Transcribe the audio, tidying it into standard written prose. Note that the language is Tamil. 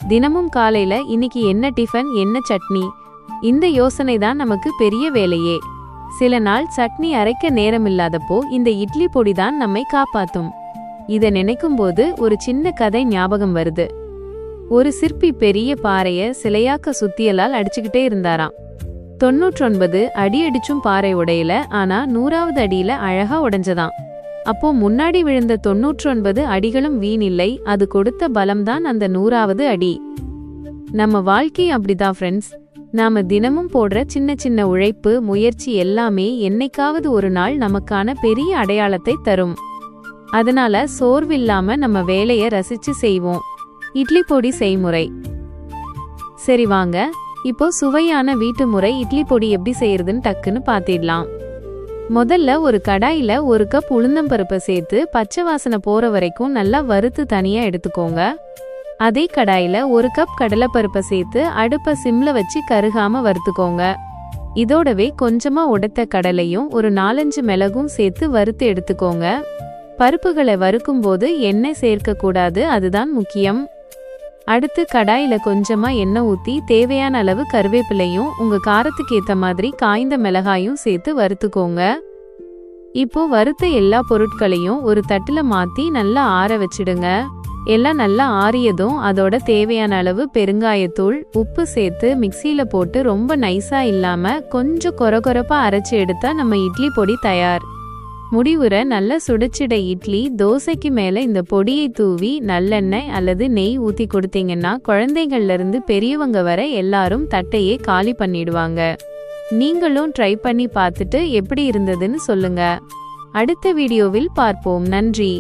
தினமும் காலையில இன்னைக்கு என்ன டிஃபன், என்ன சட்னி, இந்த யோசனை தான் நமக்கு பெரிய வேலையே. சில நாள் சட்னி அரைக்க நேரமில்லாதப்போ இந்த இட்லி பொடி தான் நம்மை காப்பாத்தும். இத நினைக்கும்போது ஒரு சின்ன கதை ஞாபகம் வருது. ஒரு சிற்பி பெரிய பாறைய சிலையாக்க சுத்தியலால் அடிச்சுக்கிட்டே இருந்தாராம். 99 அடி அடிச்சும் பாறை உடையல, ஆனா 100வது அடியில அழகா உடைஞ்சதாம். அப்போ முன்னாடி விழுந்த 99 அடிகளும் வீணில்லை, அது கொடுத்த பலம்தான் அந்த 100வது அடி. நம்ம வாழ்க்கை அப்படிதான் ஃப்ரெண்ட்ஸ். நாம தினமும் போடுற சின்ன சின்ன உழைப்பு, முயற்சி எல்லாமே என்னைக்காவது ஒரு நாள் நமக்கான பெரிய அடையாளத்தை தரும். அதனால சோர்வில்லாம நம்ம வேலைய ரசிச்சு செய்வோம். இட்லி பொடி செய்முறை. சரி வாங்க, இப்போ சுவையான வீட்டு முறை இட்லி பொடி எப்படி செய்யறதுன்னு டக்குன்னு பாத்திடலாம். முதல்ல ஒரு கடாயில 1 கப் உளுந்தம்பருப்பை சேர்த்து பச்சை வாசனை போற வரைக்கும் நல்லா வறுத்து தனியா எடுத்துக்கோங்க. அதே கடாயில 1 கப் கடலைப்பருப்பை சேர்த்து அடுப்பை சிம்ல வச்சு கருகாம வறுத்துக்கோங்க. இதோடவே கொஞ்சமா உடைத்த கடலையும் ஒரு 4-5 மிளகும் சேர்த்து வறுத்து எடுத்துக்கோங்க. பருப்புகளை வறுக்கும் போது எண்ணெய் சேர்க்க கூடாது, அதுதான் முக்கியம். அடுத்து கடாயில கொஞ்சமா எண்ணெய் ஊத்தி தேவையான அளவு கருவேப்பிலையும் உங்க காரத்துக்கு ஏத்த மாதிரி காய்ந்த மிளகாயும் சேர்த்து வறுத்துக்கோங்க. இப்போ வறுத்த எல்லா பொருட்களையும் ஒரு தட்டுல மாத்தி நல்லா ஆற வச்சிடுங்க. எல்லாம் நல்லா ஆறியதும் அதோட தேவையான அளவு பெருங்காயத்தூள், உப்பு சேர்த்து மிக்சியில போட்டு ரொம்ப நைஸா இல்லாம கொஞ்சம் கொரகொரப்பா அரைச்சு எடுத்தா நம்ம இட்லி பொடி தயார். முடிவுற நல்ல சுடச்சிட இட்லி, தோசைக்கு மேல இந்த பொடியை தூவி நல்லெண்ணெய் அல்லது நெய் ஊத்தி கொடுத்தீங்கன்னா குழந்தைகள்ல இருந்து பெரியவங்க வரை எல்லாரும் தட்டையே காலி பண்ணிடுவாங்க. நீங்களும் ட்ரை பண்ணி பார்த்துட்டு எப்படி இருந்ததுன்னு சொல்லுங்க. அடுத்த வீடியோவில் பார்ப்போம். நன்றி.